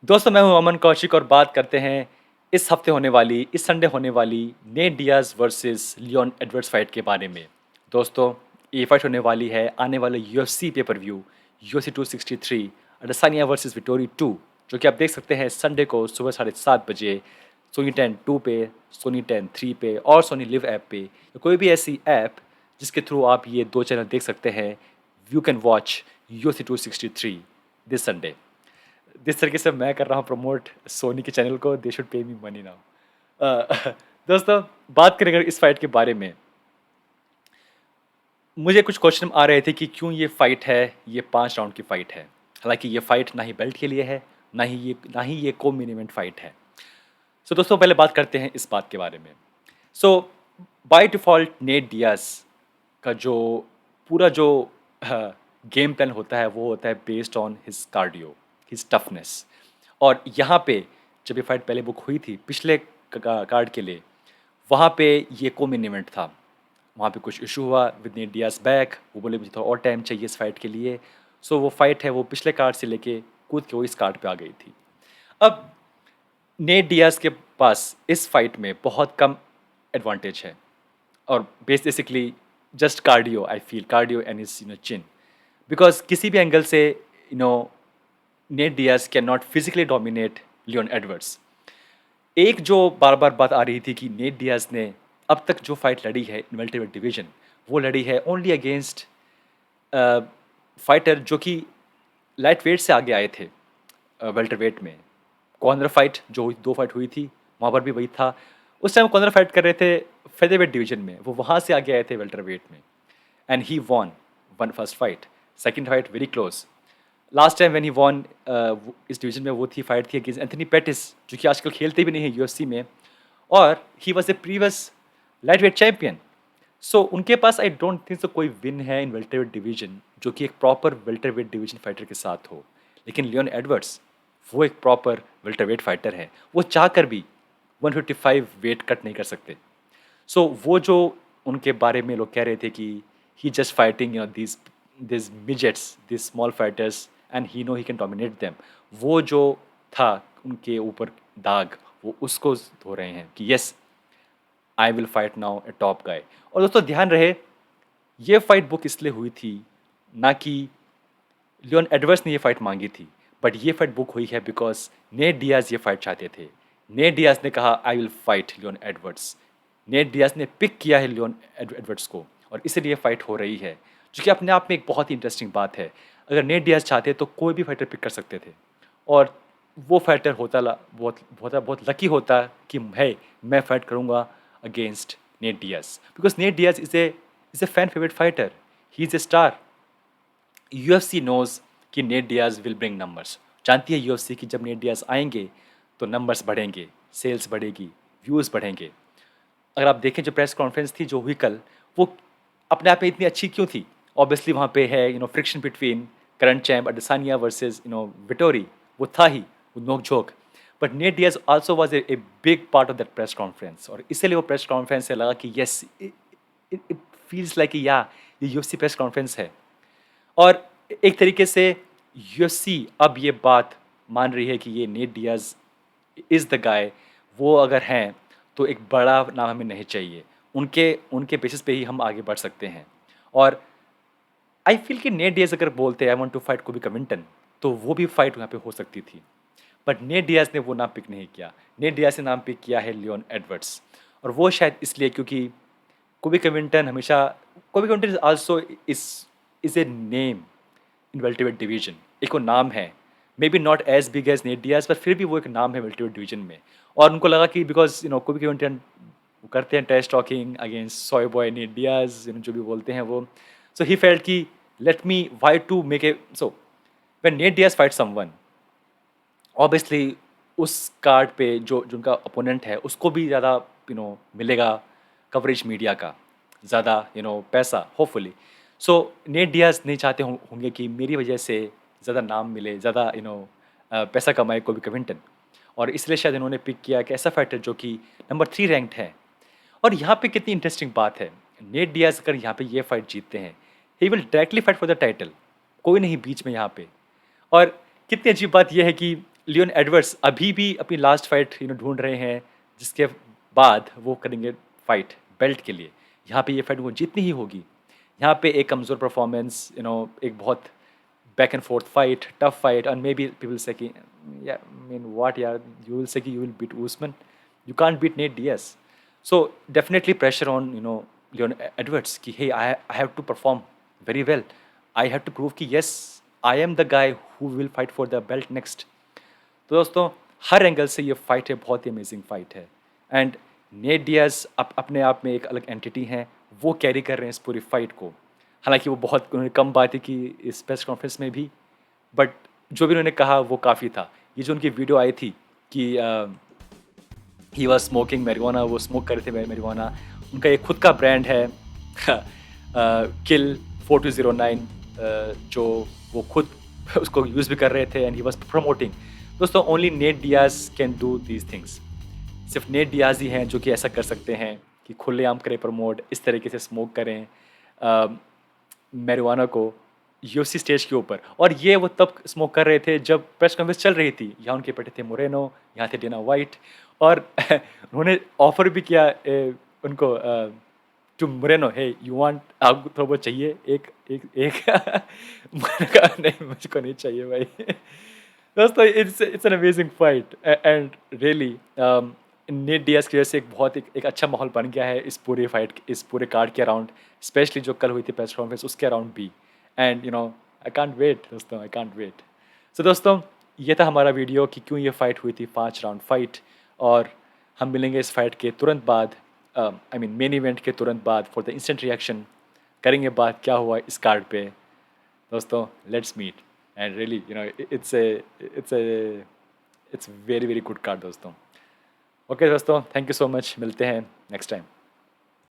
दोस्तों मैं हूं अमन कौशिक और बात करते हैं इस संडे होने वाली Nate Diaz versus Leon Edwards fight के बारे में। दोस्तों ये फाइट होने वाली है आने वाले UFC pay per view UFC 263 Adesanya versus Vettori 2, जो कि आप देख सकते हैं संडे को सुबह 7:30 बजे सोनी 10 2 पे, सोनी 10 3 पे और सोनी लिव ऐप पे, या कोई भी ऐसी ऐप जिसके थ्रू आप ये दो चैनल देख सकते हैं। You can watch UFC 263 this Sunday. जिस तरीके से मैं कर रहा हूँ प्रमोट सोनी के चैनल को, they should pay me money now. दोस्तों बात करें अगर इस फाइट के बारे में, मुझे कुछ क्वेश्चन आ रहे थे कि क्यों ये फाइट है, ये 5 राउंड की फाइट है। हालांकि ये फाइट ना ही बेल्ट के लिए है, ना ही ये को मेन इवेंट फाइट है। सो दोस्तों पहले बात करते हैं इस बात के बारे में। सो बाय डिफ़ॉल्ट नेट डियाज का जो पूरा जो गेम प्लान होता है वो होता है based on his cardio, his toughness. और यहाँ पे जब ये फाइट पहले बुक हुई थी पिछले कार्ड के लिए, वहाँ पे ये को मेन इवेंट था। वहाँ पे कुछ इशू हुआ विद नेट डियाज बैक, वो बोले मुझे थोड़ा और टाइम चाहिए इस फाइट के लिए। सो वो फाइट है वो पिछले कार्ड से लेके कूद के वो इस कार्ड पे आ गई थी। अब नेट डियाज के पास इस फाइट में बहुत कम एडवांटेज है, और basically just cardio, I feel cardio and is chin, because किसी भी एंगल से no Nate Diaz can not physically dominate Leon Edwards. एक जो बार बार बात आ रही थी कि नेट डियाज ने अब तक जो फाइट लड़ी है इन वेल्टरवेट डिवीजन, वो लड़ी है ओनली अगेंस्ट फाइटर जो कि लाइट वेट से आगे आए थे। वेल्टरवेट में कॉर्नर फाइट जो दो फाइट हुई थी वहाँ पर भी वही था। उस टाइम कॉर्नर फाइट कर रहे थे फेदरवेट डिवीजन में, वो वहाँ से आगे आए थे वेल्टरवेट में, and he won one first fight. Second fight very close. Last time when he won इस डिवीजन में वो थी फाइट थी अगेंस्ट एंथनी पेटिस, जो कि आजकल खेलते भी नहीं है यूएफसी में, और he was a previous lightweight champion. So उनके पास आई डोंट थिंक सो कोई विन है इन वेल्टरवेट डिवीजन जो कि एक प्रॉपर वेल्टरवेट डिवीजन फाइटर के साथ हो। लेकिन लियोन एडवर्ड्स वो एक प्रॉपर वेल्टरवेट फाइटर है, वो चाह कर भी 155 वेट कट नहीं कर सकते। सो वो जो उनके बारे में लोग कह रहे थे कि he just fighting this midgets, this small fighters, and he know he can dominate them, वो जो था उनके ऊपर दाग, वो उसको धो रहे हैं कि yes I will fight now a top guy. और दोस्तों ध्यान रहे, ये फाइट बुक इसलिए हुई थी ना कि लियोन एडवर्ड्स ने ये फाइट मांगी थी, बट ये फाइट बुक हुई है बिकॉज नेट डियाज ये फाइट चाहते थे। नेट डियाज ने कहा I will fight Leon Edwards. Nate Diaz ने पिक किया है लियोन एडवर्ड्स को, और इसलिए ये फाइट हो रही है, जो कि अपने आप में एक बहुत ही इंटरेस्टिंग बात है। अगर नेट डियाज चाहते तो कोई भी फाइटर पिक कर सकते थे, और वो फाइटर होता बहुत बहुत बहुत लकी होता कि है मैं फाइट करूँगा against Nate Diaz, because Nate Diaz is a fan favourite fighter, he is a star. UFC knows कि Nate Diaz will bring numbers, जानती है यूएफसी कि जब नेट डियाज आएंगे तो नंबर्स बढ़ेंगे, सेल्स बढ़ेगी, व्यूज़ बढ़ेंगे। अगर आप देखें जो प्रेस कॉन्फ्रेंस थी जो हुई कल, वो अपने आप में इतनी अच्छी क्यों थी? ऑब्वियसली वहाँ पे है friction between current champ Adesanya versus Vettori, वो था ही, वो नोक झोंक। But Nate Diaz also was a big part of that press conference, और इसलिए वो प्रेस कॉन्फ्रेंस से लगा कि येस इट फील्स लाइक या ये यूएफसी प्रेस कॉन्फ्रेंस है। और एक तरीके से यूएफसी अब ये बात मान रही है कि ये Nate Diaz is the guy, वो अगर हैं तो एक बड़ा नाम हमें नहीं चाहिए, उनके उनके बेसिस पे ही हम आगे बढ़ सकते हैं। और आई फील कि नेट डियाज अगर बोलते हैं आई वांट टू फाइट कोबी कविंटन, तो वो भी फाइट यहाँ पे हो सकती थी, बट नेट डियाज ने वो नाम पिक नहीं किया। नेट डियाज ने नाम पिक किया है लियोन एडवर्ड्स, और वो शायद इसलिए क्योंकि कोबी कविंटन हमेशा, Colby Covington is also is a name in welterweight division, एक वो नाम है, maybe not as big as Nate Diaz, पर फिर भी वो एक नाम है वेल्टरवेट डिवीजन में। और उनको लगा कि बिकॉज कोबी कविंटन करते हैं टेस्ट talking against soy boy Nate Diaz, जो भी बोलते हैं वो, सो ही फेल्ट कि let me why to make a, so when Nate Diaz fight someone, obviously उस कार्ड पे जो जो उनका अपोनेंट है उसको भी ज़्यादा मिलेगा कवरेज मीडिया का, ज़्यादा पैसा होपफुली। सो नेट डियाज नहीं चाहते होंगे कि मेरी वजह से ज़्यादा नाम मिले, ज़्यादा पैसा कमाए कोबी कविंटन, और इसलिए शायद इन्होंने पिक किया कि ऐसा फाइटर जो कि नंबर 3 रैंक्ड है। और यहाँ पे कितनी इंटरेस्टिंग बात है, नेट डियाज अगर यहाँ पे ये फाइट जीतते हैं, he will directly fight for the title, कोई नहीं बीच में यहाँ पे। और कितनी अजीब बात यह है कि लियोन एडवर्ड्स अभी भी अपनी लास्ट फाइट ढूँढ रहे हैं, जिसके बाद वो करेंगे फाइट बेल्ट के लिए। यहाँ पे ये फाइट वो जीतनी ही होगी। यहाँ पे एक कमज़ोर परफॉर्मेंस, एक बहुत back and forth fight, tough fight, and maybe people say कि या मीन व्हाट यार, यू विल से कि you will beat Usman, you can't beat Nate Diaz. So definitely pressure on Leon Edwards कि hey I have to perform very well. I have to prove कि yes I am the guy who will fight for the belt next. तो दोस्तों हर angle से ये fight है, बहुत ही amazing fight है। And Nate Diaz अपने आप में एक अलग एंटिटी हैं, वो कैरी कर रहे हैं इस पूरी फाइट को। हालांकि वो बहुत उन्होंने कम बातें की इस प्रेस कॉन्फ्रेंस में भी, बट जो भी उन्होंने कहा वो काफ़ी था। ये जो उनकी वीडियो आई थी कि ही वॉज स्मोकिंग मैरिजुआना, वो स्मोक कर रहे थे मैरिजुआना। उनका एक खुद का ब्रांड है किल 4209, जो वो खुद उसको यूज़ भी कर रहे थे, एंड ही वॉज प्रमोटिंग। दोस्तों only net Diaz can do these things. सिर्फ नेट डियाज ही हैं जो कि ऐसा कर सकते हैं कि खुलेआम करें प्रमोट, इस तरीके से स्मोक करें मैरिजुआना को यूएफसी स्टेज के ऊपर। और ये वो तब स्मोक कर रहे थे जब प्रेस कॉन्फ्रेंस चल रही थी। यहाँ उनके बेटे थे मोरेनो, यहाँ थे डेना वाइट, और उन्होंने ऑफर भी किया उनको to Moreno, hey you want, आपको थोड़ा बहुत चाहिए एक एक एक मैंने कहा नहीं मुझको नहीं चाहिए भाई। दोस्तों it's an amazing fight, and really Nate Diaz की वजह से एक अच्छा माहौल बन गया है इस पूरे फाइट, इस पूरे कार्ड के अराउंड, स्पेशली जो कल हुई थी प्रेस कॉन्फ्रेंस उसके अराउंड भी। एंड आई कांट वेट दोस्तों, आई कांट वेट। सो दोस्तों ये था हमारा वीडियो कि क्यों ये फाइट हुई थी, 5 राउंड फाइट। और हम मिलेंगे इस फाइट के तुरंत बाद, आई मीन मेन इवेंट के तुरंत बाद, फॉर द इंस्टेंट रिएक्शन करेंगे बात क्या हुआ इस कार्ड पे। दोस्तों let's meet, and really it's very very good card दोस्तों। ओके दोस्तों, थैंक यू सो मच, मिलते हैं नेक्स्ट टाइम।